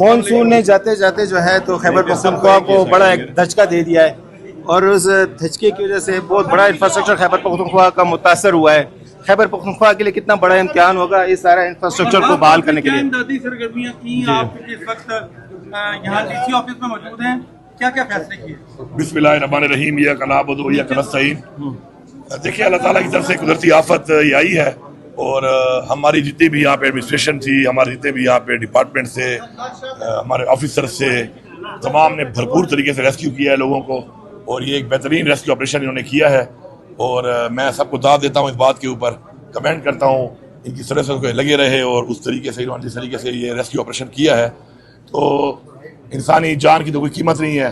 Monsoon ने जाते जाते जो है तो खैबर पख्तूनख्वा को बड़ा एक धचका दे दिया है और उस धचके की वजह से बहुत बड़ा इंफ्रास्ट्रक्चर खैबर पख्तूनख्वा का मुतासर हुआ है। खैबर पख्तूनख्वा के लिए कितना बड़ा इम्तिहान होगा इस सारा इंफ्रास्ट्रक्चर को बहाल करने के लिए। इमदादी सरगर्मियां की आप इस वक्त यहाँ डीसी ऑफिस में मौजूद हैं, क्या क्या फैसले किए? बिस्मिल्लाहिर्रहमानिर्रहीम या कनाबुदु या कनस्तईन। देखिए अल्लाह ताला की तरफ से कुदरती आफत ये आई है और हमारी जितनी भी यहाँ पे एडमिनिस्ट्रेशन थी, हमारे जितने भी यहाँ पे डिपार्टमेंट से, हमारे ऑफिसर से, तमाम ने भरपूर तरीके से रेस्क्यू किया है लोगों को और ये एक बेहतरीन रेस्क्यू ऑपरेशन इन्होंने किया है और मैं सबको दाद देता हूँ इस बात के ऊपर, कमेंट करता हूँ इनकी सर्विस को लगे रहे और उस तरीके से इन्होंने जिस तरीके से ये रेस्क्यू ऑपरेशन किया है। तो इंसानी जान की तो कोई कीमत नहीं है,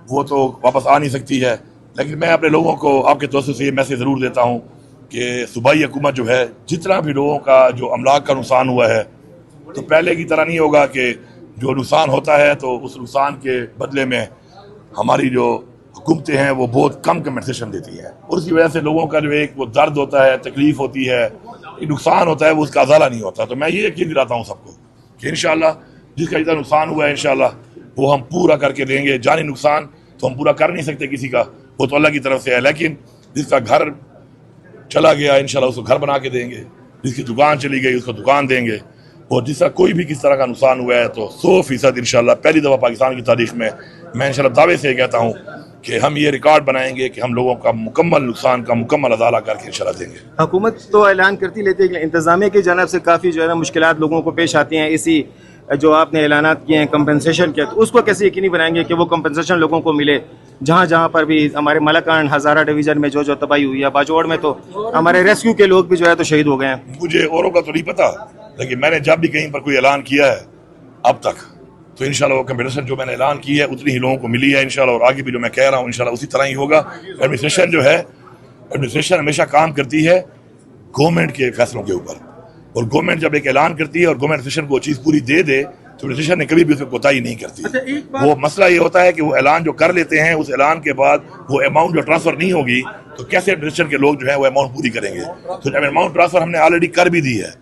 वो तो वापस आ नहीं सकती है, लेकिन मैं अपने लोगों को आपके तवज्जो से ये मैसेज ज़रूर देता हूँ कि सूबाई हुकूमत जो है जितना भी लोगों का जो अमलाक का नुकसान हुआ है तो पहले की तरह नहीं होगा कि जो नुकसान होता है तो उस नुकसान के बदले में हमारी जो हुकूमतें हैं वो बहुत कम कंपनसेशन देती हैं और उसकी वजह से लोगों का जो एक वो दर्द होता है, तकलीफ होती है, नुकसान होता है, वो उसका अजाला नहीं होता। तो मैं ये यकीन दिलाता हूँ सबको कि इंशाअल्लाह जिसका जितना नुकसान हुआ है इंशाअल्लाह वो हम पूरा करके देंगे। जानी नुकसान तो हम पूरा कर नहीं सकते किसी का, वो तो अल्लाह की तरफ से है, लेकिन जिसका घर चला गया इंशाल्लाह उसको घर बना के देंगे, जिसकी दुकान चली गई उसको दुकान देंगे और जिसका कोई भी किस तरह का नुकसान हुआ है तो 100% इंशाल्लाह पहली दफ़ा पाकिस्तान की तारीख में मैं इंशाल्लाह दावे से कहता हूँ कि हम ये रिकॉर्ड बनाएंगे कि हम लोगों का मुकम्मल नुकसान का मुकम्मल अदाला करके इंशाल्लाह देंगे। हुकूमत तो ऐलान करती लेती है, इंतजामिया की जानब से काफ़ी जो है ना मुश्किलात लोगों को पेश आती हैं। इसी जो आपने ऐलानात किए हैं कंपनसेशन के, तो उसको कैसे यकीनी बनाएंगे कि वो कंपनसेशन लोगों को मिले? जहाँ जहाँ पर भी हमारे मलकान हज़ारा डिवीज़न में जो तबाही हुई है, बाजोड़ में तो हमारे रेस्क्यू के लोग भी जो है तो शहीद हो गए हैं। मुझे औरों का तो नहीं पता, लेकिन मैंने जब भी कहीं पर कोई ऐलान किया है अब तक तो इंशाल्लाह वो कंपनसेशन जो मैंने ऐलान की है उतनी ही लोगों को मिली है इंशाल्लाह और आगे भी जो मैं कह रहा हूँ इंशाल्लाह उसी तरह ही होगा। एडमिनिस्ट्रेशन जो है, एडमिनिस्ट्रेशन हमेशा काम करती है गवर्नमेंट के फैसलों के ऊपर और गवर्नमेंट जब एक ऐलान करती है और गवर्नमेंट एडमिनिस्ट्रेशन को चीज़ पूरी दे दे तो एडमिनिस्ट्रेशन ने कभी भी उसमें कोताही नहीं करती। वो मसला ये होता है कि वो ऐलान जो कर लेते हैं उस ऐलान के बाद वो अमाउंट जो ट्रांसफर नहीं होगी तो कैसे एडमिनिस्ट्रेशन के लोग जो है वो अमाउंट पूरी करेंगे। तो जब अमाउंट ट्रांसफर हमने ऑलरेडी कर भी दी है,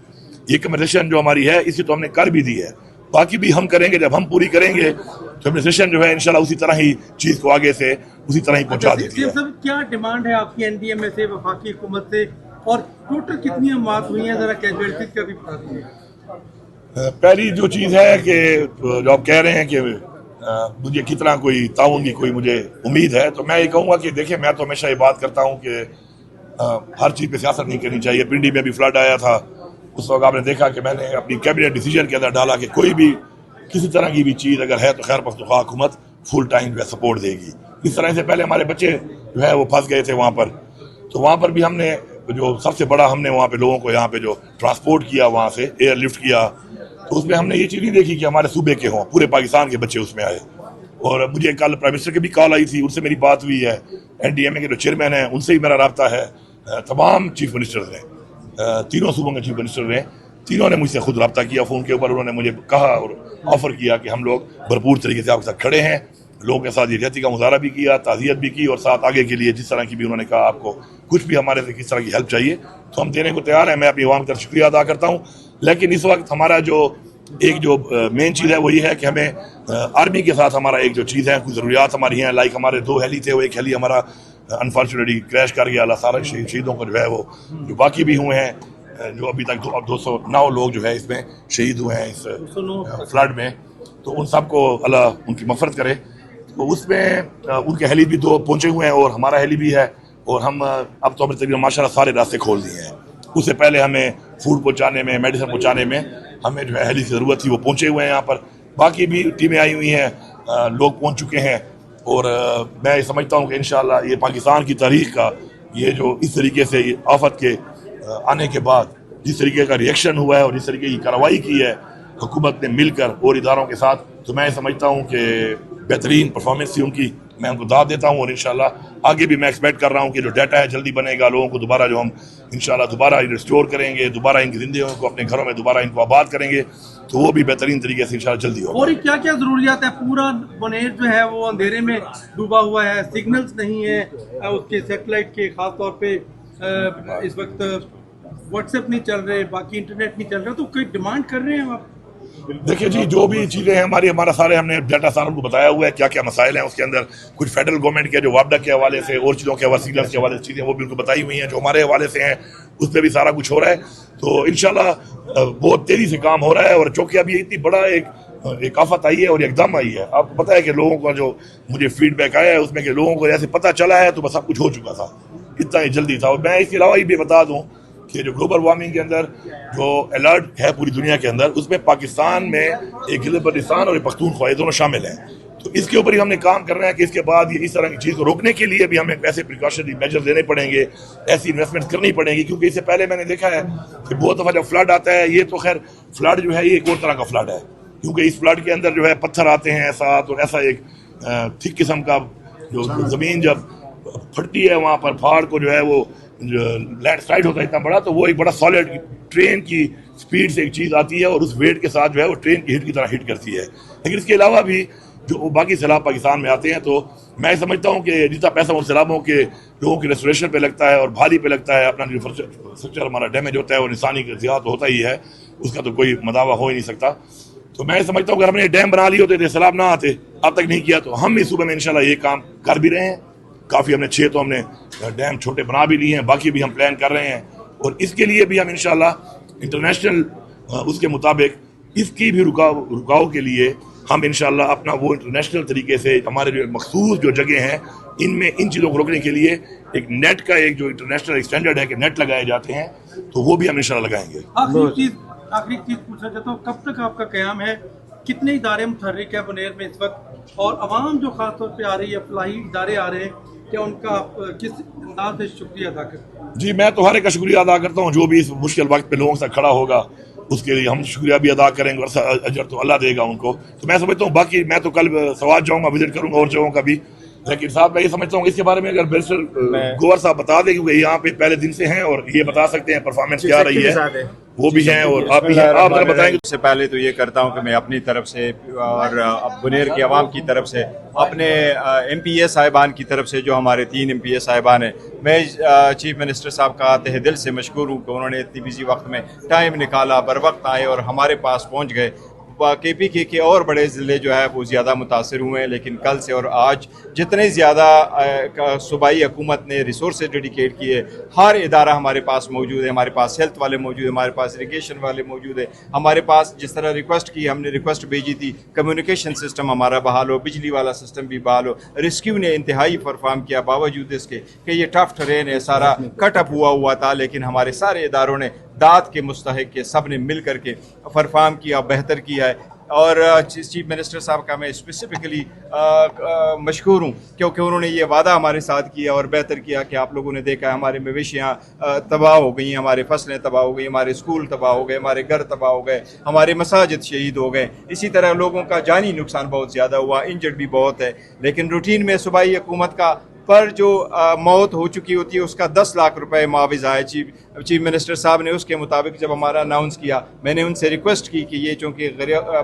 ये कंपनसेशन जो हमारी है इसी तो हमने कर भी दी है, बाकी भी हम करेंगे। जब हम पूरी करेंगे तो एडमिनिस्ट्रेशन जो है इंशाल्लाह उसी तरह ही चीज़ को आगे से उसी तरह ही पहुंचा देती है। क्या डिमांड है आपकी एनडीएमए से, वफाकी हुकूमत से, और टोटल कितनी मौत हुई है, जरा कैजुअलिटीज का भी बता दीजिए। पहली जो चीज़ है कि जो आप कह रहे हैं कि मुझे कितना कोई ताउन की कोई मुझे उम्मीद है, तो मैं ये कहूँगा कि देखिए मैं तो हमेशा ये बात करता हूँ कि हर चीज़ पे सियासत नहीं करनी चाहिए। पिंडी में भी फ्लड आया था, उस वक्त आपने देखा कि मैंने अपनी कैबिनेट डिसीजन के अंदर डाला कि कोई भी किसी तरह की भी चीज़ अगर है तो खैर पख्तूनख्वा हुकूमत फुल टाइम जो है सपोर्ट देगी। इस तरह से पहले हमारे बच्चे जो है वो फंस गए थे वहाँ पर, तो वहाँ पर भी हमने जो सबसे बड़ा हमने वहाँ पे लोगों को यहाँ पे जो ट्रांसपोर्ट किया, वहाँ से एयरलिफ्ट किया, तो उसमें हमने ये चीज़ नहीं देखी कि हमारे सूबे के हों, पूरे पाकिस्तान के बच्चे उसमें आए। और मुझे कल प्राइम मिनिस्टर की भी कॉल आई थी, उनसे मेरी बात हुई है, एनडीएमए के जो चेयरमैन हैं उनसे भी मेरा रब्ता है, तमाम चीफ मिनिस्टर्स ने, तीनों सूबों के चीफ मिनिस्टर ने, तीनों ने मुझसे खुद रब्ता किया फ़ोन के ऊपर। उन्होंने मुझे कहा और ऑफ़र किया कि हम लोग भरपूर तरीके से आपके साथ खड़े हैं, लोगों के साथ यकजहती का मुजाहरा भी किया, ताज़ियत भी की और साथ आगे के लिए जिस तरह की भी उन्होंने कहा आपको कुछ भी हमारे से किस तरह की हेल्प चाहिए तो हम देने को तैयार हैं। मैं अपनी आवाम का शुक्रिया अदा करता हूँ, लेकिन इस वक्त हमारा जो एक जो मेन चीज़ है वो ये है कि हमें आर्मी के साथ हमारा एक जो चीज़ है, कुछ ज़रूरियात हमारी हैं, लाइक हमारे 2 हेली थे, वो एक हेली हमारा अनफॉर्चुनेटली क्रैश कर गया। अल्लाह सारा शहीदों को जो है वो जो बाकी भी हुए हैं, जो अभी तक 209 लोग जो है इसमें शहीद हुए हैं इस फ्लड में, तो उन सबको अल्लाह उनकी मफ़रत करे। तो उसमें उनके हेली भी 2 पहुँचे हुए हैं और हमारा हेली भी है और हम अब तो तकरीबन माशाल्लाह सारे रास्ते खोल दिए हैं। उससे पहले हमें फूड पहुँचाने में, मेडिसिन पहुँचाने में हमें जो है हेली की ज़रूरत थी, वो पहुँचे हुए हैं यहाँ पर। बाकी भी टीमें आई हुई हैं, लोग पहुँच चुके हैं और मैं समझता हूँ कि इंशाअल्लाह ये पाकिस्तान की तारीख का ये जो इस तरीके से आफत के आने के बाद जिस तरीके का रिएक्शन हुआ है और जिस तरीके की कार्रवाई की है हुकूमत ने मिलकर और इदारों के साथ, तो मैं समझता हूँ कि बेहतरीन परफॉर्मेंस थी उनकी, मैं उनको दाद देता हूँ। और इंशाल्लाह आगे भी मैं एक्सपेक्ट कर रहा हूँ कि जो डाटा है जल्दी बनेगा, लोगों को दोबारा जो हम इंशाल्लाह दोबारा रिस्टोर करेंगे, दोबारा इनकी जिंदगियों को अपने घरों में दोबारा इनको आबाद करेंगे, तो वो भी बेहतरीन तरीके से इंशाल्लाह जल्दी होगा। और क्या क्या जरूरियात है? पूरा बनेर जो है वो अंधेरे में डूबा हुआ है, सिग्नल्स नहीं है उसके सेटेलाइट के, खास तौर पे इस वक्त व्हाट्सएप नहीं चल रहे, बाकी इंटरनेट नहीं चल रहा, तो कोई डिमांड कर रहे हैं आप? देखिए जी, जो भी चीज़ें हैं हमारा सारे हमने डाटा सारा उनको बताया हुआ है, क्या क्या मसाइल हैं उसके अंदर। कुछ फेडरल गवर्नमेंट के जो वापडा के हवाले से और चीज़ों के वसीला के हवाले से चीज़ें वो भी उनको बताई हुई हैं, जो हमारे हवाले से हैं उस पर भी सारा कुछ हो रहा है। तो इंशाल्लाह बहुत तेज़ी से काम हो रहा है। और चूँकि अभी इतनी बड़ा एक आफत आई है और एकदम आई है, आपको पता है कि लोगों का जो मुझे फीडबैक आया है उसमें कि लोगों को जैसे पता चला है तो बस सब कुछ हो चुका था, इतना ही जल्दी था। और मैं इसके अलावा ये भी बता दूँ कि जो ग्लोबल वार्मिंग के अंदर जो अलर्ट है पूरी दुनिया के अंदर, उसमें पाकिस्तान में एक गिलगित-बल्तिस्तान और एक पख्तूनख्वा, ये दोनों शामिल हैं। तो इसके ऊपर ही हमने काम कर रहे हैं कि इसके बाद ये इस तरह की चीज़ को रोकने के लिए भी हमें ऐसे प्रिकॉशनरी मेजर्स लेने पड़ेंगे, ऐसी इन्वेस्टमेंट करनी पड़ेगी। क्योंकि इससे पहले मैंने देखा है कि बहुत दफ़ा जब फ्लड आता है, ये तो खैर फ्लड जो है ये एक और तरह का फ्लड है, क्योंकि इस फ्लड के अंदर जो है पत्थर आते हैं साथ, और ऐसा एक थिक किस्म का जो ज़मीन जब फटती है वहाँ पर फाड़ को जो है वो लैंड स्लाइड होता है इतना बड़ा, तो वो एक बड़ा सॉलिड ट्रेन की स्पीड से एक चीज़ आती है और उस वेट के साथ जो है वो ट्रेन की हिट की तरह हिट करती है। लेकिन इसके अलावा भी जो बाकी सैलाब पाकिस्तान में आते हैं, तो मैं समझता हूँ कि जितना पैसा उन सैलाबों के लोगों के रेस्टोरेशन पे लगता है और भारी पे लगता है, अपना जो इंफ्रास्ट्रक्चर हमारा डैमेज होता है और इंसानी ज़ियादा तो होता ही है, उसका तो कोई मदावा हो ही नहीं सकता। तो मैं समझता हूँ अगर हमने डैम बना लिए होते थे, सैलाब ना आते, अब तक नहीं किया, तो हम इस सूबे में इंशाल्लाह ये काम कर भी रहे हैं। काफ़ी हमने 6 तो हमने डैम छोटे बना भी लिए हैं, बाकी भी हम प्लान कर रहे हैं। और इसके लिए भी हम इंशाल्लाह इंटरनेशनल उसके मुताबिक इसकी भी रुकाव के लिए हम इंशाल्लाह अपना वो इंटरनेशनल तरीके से हमारे जो मखसूस जो जगह हैं इनमें इन चीज़ों को रोकने के लिए एक नेट का एक जो इंटरनेशनल स्टैंडर्ड है कि नेट लगाए जाते हैं, तो वो भी हम इंशाल्लाह लगाएंगे। आखिरी चीज पूछना चाहता हूँ, कब तक आपका क़याम है? कितने इदारे मुतहर्रिक है बुनेर में इस वक्त? और आवाम जो खासतौर पे आ रही है, फलाही इदारे आ रहे हैं, क्या उनका आप किस अंदाज से शुक्रिया अदा करते हैं? जी, मैं तो हर एक का शुक्रिया अदा करता हूँ, जो भी इस मुश्किल वक्त पे लोगों से खड़ा होगा उसके लिए हम शुक्रिया भी अदा करेंगे और अजर तो अल्लाह देगा उनको। तो मैं समझता हूँ, बाकी मैं तो कल सवात जाऊँगा, विजिट करूँगा और जगहों का भी। लेकिन साहब मैं ये समझता हूँ इसके बारे में अगर बैरिस्टर गोवर साहब बता दें, क्योंकि यहाँ पे पहले दिन से हैं और ये बता सकते हैं परफॉर्मेंस क्या रही है, वो भी हैं और आप भी हैं, आप जरा बताएंगे। सबसे पहले तो ये करता हूँ कि मैं अपनी तरफ से और बुनेर के अवाम की तरफ से, अपने MPA साहिबान की तरफ से, जो हमारे 3 MPA साहिबान हैं, मैं चीफ मिनिस्टर साहब का तहे दिल से मशकूर हूँ कि उन्होंने इतनी बिजी वक्त में टाइम निकाला, बर वक्त आए और हमारे पास पहुँच गए। KPK के और बड़े ज़िले जो है वो ज़्यादा मुतासर हुए हैं, लेकिन कल से और आज जितने ज़्यादा सूबाई हुकूमत ने रिसोर्सेज डेडिकेट किए, हर इदारा हमारे पास मौजूद है। हमारे पास हेल्थ वाले मौजूद है, हमारे पास इरीगेशन वाले मौजूद है, हमारे पास जिस तरह रिक्वेस्ट की, हमने रिक्वेस्ट भेजी थी कम्युनिकेशन सिस्टम हमारा बहाल हो, बिजली वाला सिस्टम भी बहाल हो। रेस्क्यू ने इंतहाई परफॉर्म किया, बावजूद इसके कि ये टफ टरेन है, सारा कट अप हुआ था, लेकिन हमारे सारे इदारों ने दाद के मुस्तहिक के सब ने मिल करके परफॉर्म किया, बेहतर किया है। और चीफ मिनिस्टर साहब का मैं स्पेसिफिकली मशकूर हूँ, क्योंकि उन्होंने ये वादा हमारे साथ किया और बेहतर किया कि आप लोगों ने देखा हमारे मवेशियाँ तबाह हो गई, हमारे फसलें तबाह हो गई, हमारे स्कूल तबाह हो गए, हमारे घर तबाह हो गए, हमारे मसाजिद शहीद हो गए। इसी तरह लोगों का जानी नुकसान बहुत ज़्यादा हुआ, इंजर्ड भी बहुत है। लेकिन रूटीन में सूबाई हुकूमत का पर जो मौत हो चुकी होती है उसका 10 लाख रुपए मुआवजा है। चीफ मिनिस्टर साहब ने उसके मुताबिक जब हमारा अनाउंस किया, मैंने उनसे रिक्वेस्ट की कि ये चूँकि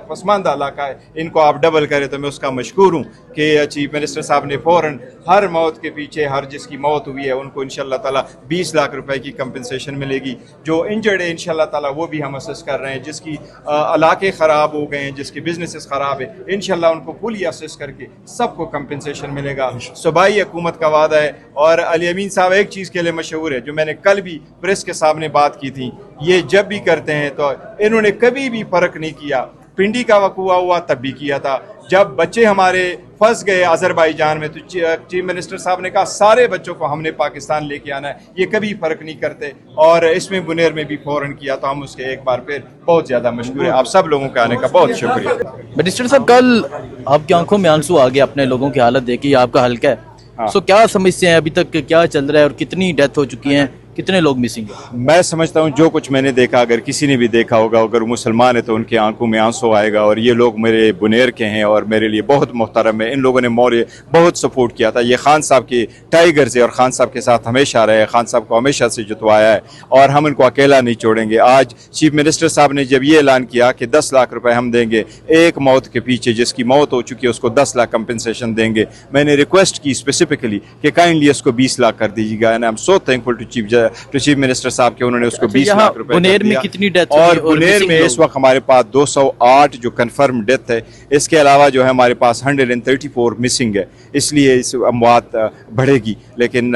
पसमानदा इलाका है, इनको आप डबल करें, तो मैं उसका मशकूर हूँ कि चीफ मिनिस्टर साहब ने फ़ौरन हर मौत के पीछे, हर जिसकी मौत हुई है उनको इंशाल्लाह ताला 20 लाख रुपए की कंपनसेशन मिलेगी। जो इंजर्ड है इंशाल्लाह ताला वो भी हम असेस कर रहे हैं, जिसकी इलाके ख़राब हो गए हैं, जिसके बिजनेसेस ख़राब है, इंशाल्लाह उनको फुली असेस करके सबको कंपनसेशन मिलेगा। सूबाई हुकूमत का वादा है। और अली अमीन साहब एक चीज़ के लिए मशहूर है, जो मैंने कल भी प्रेस के सामने बात की थी, ये जब भी करते हैं तो इन्होंने कभी भी फ़र्क नहीं किया। पिंडी का वक़ूआ हुआ तब भी किया था, जब बच्चे हमारे फंस गए अज़रबैजान में तो चीफ मिनिस्टर साहब ने कहा सारे बच्चों को हमने पाकिस्तान लेके आना है, ये कभी फ़र्क नहीं करते। और इसमें बुनेर में भी फ़ौरन किया, तो हम उसके एक बार फिर बहुत ज़्यादा मशहूर है। आप सब लोगों के आने का बहुत शुक्रिया। मिनिस्टर साहब, कल आपकी आंखों में आंसू आ गए अपने लोगों की हालत देखी, आपका हल्का है। सो क्या समस्या है, अभी तक क्या चल रहा है और कितनी डेथ हो चुकी हैं, कितने लोग मिसिंग हैं? मैं समझता हूँ जो कुछ मैंने देखा, अगर किसी ने भी देखा होगा, अगर मुसलमान है तो उनकी आंखों में आंसू आएगा। और ये लोग मेरे बुनेर के हैं और मेरे लिए बहुत मोहतरम है। इन लोगों ने मोरे बहुत सपोर्ट किया था। ये खान साहब के टाइगर्स है और खान साहब के साथ हमेशा रहे, खान साहब को हमेशा से जितवाया है और हम इनको अकेला नहीं छोड़ेंगे। आज चीफ मिनिस्टर साहब ने जब ये ऐलान किया कि 10 लाख रुपए हम देंगे एक मौत के पीछे, जिसकी मौत हो चुकी है उसको 10 लाख कंपनसेशन देंगे, मैंने रिक्वेस्ट की स्पेसिफिकली कि काइंडली इसको 20 लाख कर दीजिएगा। And I am so thankful to chief to chief minister साहब के, उन्होंने उसको 20 यहाँ लाख रुपए बुनेर कर में दिया। कितनी डेथ हुई और और बुनेर missing में लोग? इस वक्त हमारे पास 208 जो कंफर्म डेथ है, इसके अलावा जो है हमारे पास 134 मिसिंग है, इसलिए इस अमवात बढ़ेगी। लेकिन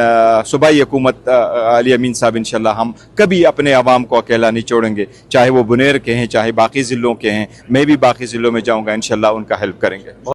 सूबाई हुकूमत अली अमीन साहब इंशाल्लाह हम कभी अपने अवाम को अकेला नहीं छोड़ेंगे, चाहे वो बुनेर के हैं चाहे बाकी ज़िलों के हैं। मैं भी बाकी ज़िलों में जाऊँगा, इंशाल्लाह उनका हेल्प करेंगे।